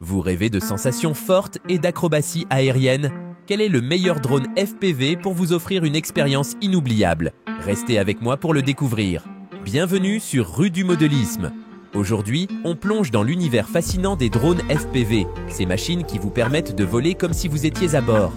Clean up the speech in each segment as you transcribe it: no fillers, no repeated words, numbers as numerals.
Vous rêvez de sensations fortes et d'acrobatie aérienne? Quel est le meilleur drone FPV pour vous offrir une expérience inoubliable? Restez avec moi pour le découvrir. Bienvenue sur Rue du Modélisme. Aujourd'hui, on plonge dans l'univers fascinant des drones FPV, ces machines qui vous permettent de voler comme si vous étiez à bord.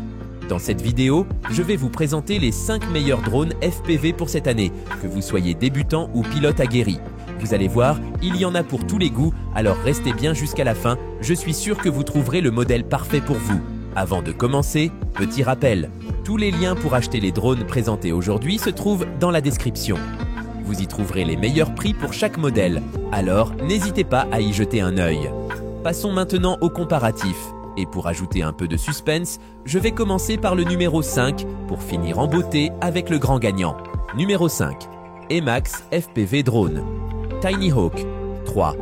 Dans cette vidéo, je vais vous présenter les 5 meilleurs drones FPV pour cette année, que vous soyez débutant ou pilote aguerri. Vous allez voir, il y en a pour tous les goûts, alors restez bien jusqu'à la fin, je suis sûr que vous trouverez le modèle parfait pour vous. Avant de commencer, petit rappel, tous les liens pour acheter les drones présentés aujourd'hui se trouvent dans la description. Vous y trouverez les meilleurs prix pour chaque modèle, alors n'hésitez pas à y jeter un œil. Passons maintenant au comparatif. Et pour ajouter un peu de suspense, je vais commencer par le numéro 5 pour finir en beauté avec le grand gagnant. Numéro 5. Emax FPV Drone. Tiny Hawk 3.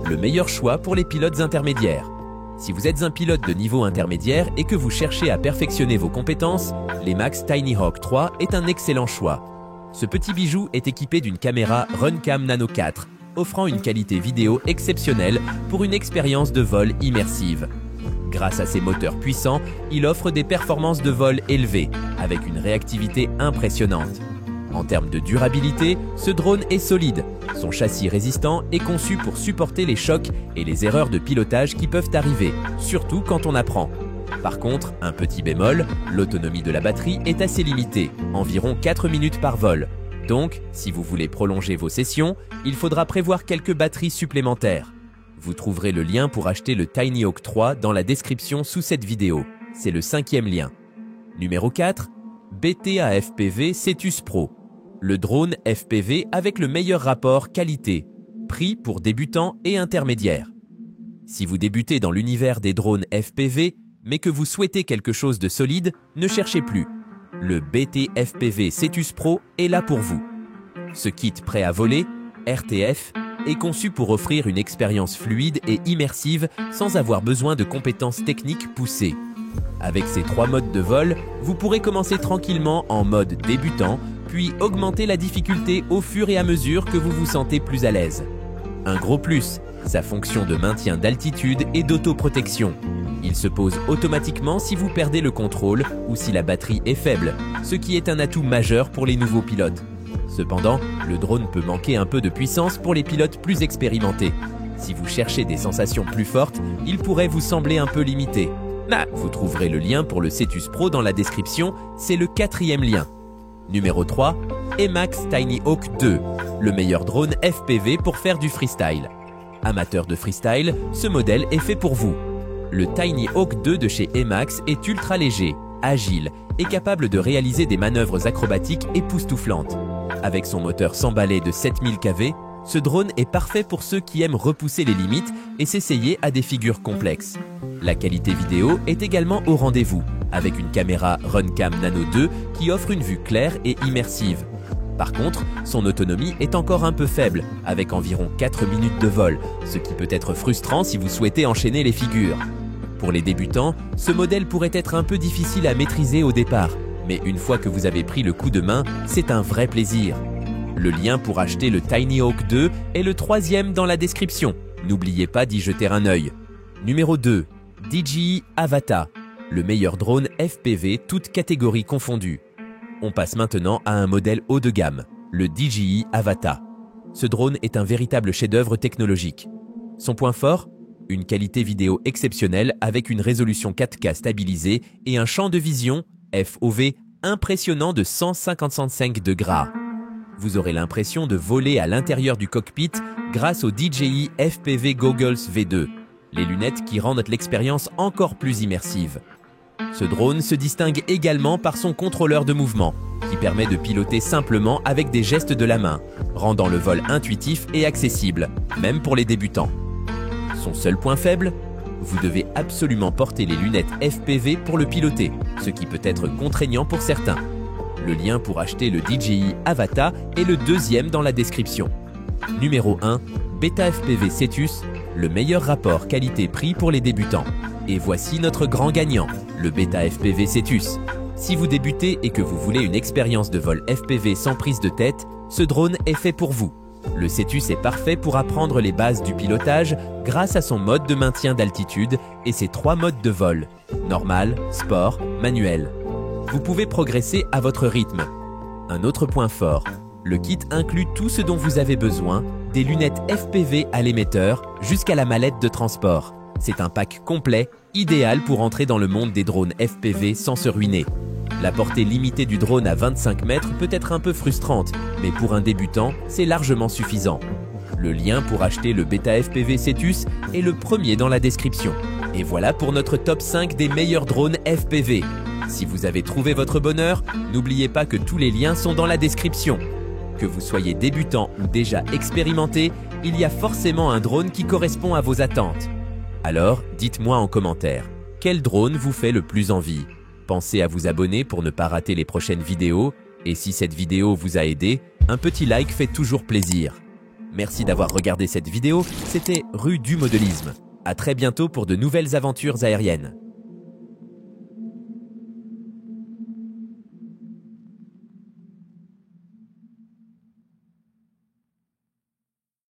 Le meilleur choix pour les pilotes intermédiaires. Si vous êtes un pilote de niveau intermédiaire et que vous cherchez à perfectionner vos compétences, l'Emax Tiny Hawk 3 est un excellent choix. Ce petit bijou est équipé d'une caméra Runcam Nano 4, offrant une qualité vidéo exceptionnelle pour une expérience de vol immersive. Grâce à ses moteurs puissants, il offre des performances de vol élevées, avec une réactivité impressionnante. En termes de durabilité, ce drone est solide. Son châssis résistant est conçu pour supporter les chocs et les erreurs de pilotage qui peuvent arriver, surtout quand on apprend. Par contre, un petit bémol, l'autonomie de la batterie est assez limitée, environ 4 minutes par vol. Donc, si vous voulez prolonger vos sessions, il faudra prévoir quelques batteries supplémentaires. Vous trouverez le lien pour acheter le Tiny Hawk 3 dans la description sous cette vidéo. C'est le 5e lien. Numéro 4. BTA FPV Cetus Pro. Le drone FPV avec le meilleur rapport qualité-prix pour débutants et intermédiaires. Si vous débutez dans l'univers des drones FPV, mais que vous souhaitez quelque chose de solide, ne cherchez plus. Le BT FPV Cetus Pro est là pour vous. Ce kit prêt à voler, RTF, est conçu pour offrir une expérience fluide et immersive sans avoir besoin de compétences techniques poussées. Avec ces 3 modes de vol, vous pourrez commencer tranquillement en mode débutant, puis augmenter la difficulté au fur et à mesure que vous vous sentez plus à l'aise. Un gros plus, sa fonction de maintien d'altitude et d'autoprotection. Il se pose automatiquement si vous perdez le contrôle ou si la batterie est faible, ce qui est un atout majeur pour les nouveaux pilotes. Cependant, le drone peut manquer un peu de puissance pour les pilotes plus expérimentés. Si vous cherchez des sensations plus fortes, il pourrait vous sembler un peu limité. Vous trouverez le lien pour le Cetus Pro dans la description, c'est le 4e lien. Numéro 3. Emax Tiny Hawk 2, le meilleur drone FPV pour faire du freestyle. Amateur de freestyle, ce modèle est fait pour vous. Le Tiny Hawk 2 de chez Emax est ultra léger, agile et capable de réaliser des manœuvres acrobatiques époustouflantes. Avec son moteur 100 balais de 7000 kV, ce drone est parfait pour ceux qui aiment repousser les limites et s'essayer à des figures complexes. La qualité vidéo est également au rendez-vous, avec une caméra Runcam Nano 2 qui offre une vue claire et immersive. Par contre, son autonomie est encore un peu faible, avec environ 4 minutes de vol, ce qui peut être frustrant si vous souhaitez enchaîner les figures. Pour les débutants, ce modèle pourrait être un peu difficile à maîtriser au départ, mais une fois que vous avez pris le coup de main, c'est un vrai plaisir. Le lien pour acheter le Tiny Hawk 2 est le 3e dans la description. N'oubliez pas d'y jeter un œil. Numéro 2. DJI Avata, le meilleur drone FPV toutes catégories confondues. On passe maintenant à un modèle haut de gamme, le DJI Avata. Ce drone est un véritable chef-d'œuvre technologique. Son point fort? Une qualité vidéo exceptionnelle avec une résolution 4K stabilisée et un champ de vision FOV impressionnant de 155 degrés. Vous aurez l'impression de voler à l'intérieur du cockpit grâce au DJI FPV Goggles V2, les lunettes qui rendent l'expérience encore plus immersive. Ce drone se distingue également par son contrôleur de mouvement, qui permet de piloter simplement avec des gestes de la main, rendant le vol intuitif et accessible, même pour les débutants. Son seul point faible? Vous devez absolument porter les lunettes FPV pour le piloter, ce qui peut être contraignant pour certains. Le lien pour acheter le DJI Avata est le 2e dans la description. Numéro 1. Beta FPV Cetus, le meilleur rapport qualité-prix pour les débutants. Et voici notre grand gagnant, le Beta FPV Cetus. Si vous débutez et que vous voulez une expérience de vol FPV sans prise de tête, ce drone est fait pour vous. Le Cetus est parfait pour apprendre les bases du pilotage grâce à son mode de maintien d'altitude et ses 3 modes de vol, normal, sport, manuel. Vous pouvez progresser à votre rythme. Un autre point fort, le kit inclut tout ce dont vous avez besoin, des lunettes FPV à l'émetteur jusqu'à la mallette de transport. C'est un pack complet, idéal pour entrer dans le monde des drones FPV sans se ruiner. La portée limitée du drone à 25 mètres peut être un peu frustrante, mais pour un débutant, c'est largement suffisant. Le lien pour acheter le Beta FPV Cetus est le premier dans la description. Et voilà pour notre top 5 des meilleurs drones FPV. Si vous avez trouvé votre bonheur, n'oubliez pas que tous les liens sont dans la description. Que vous soyez débutant ou déjà expérimenté, il y a forcément un drone qui correspond à vos attentes. Alors, dites-moi en commentaire, quel drone vous fait le plus envie ? Pensez à vous abonner pour ne pas rater les prochaines vidéos. Et si cette vidéo vous a aidé, un petit like fait toujours plaisir. Merci d'avoir regardé cette vidéo, c'était Rue du Modélisme. À très bientôt pour de nouvelles aventures aériennes.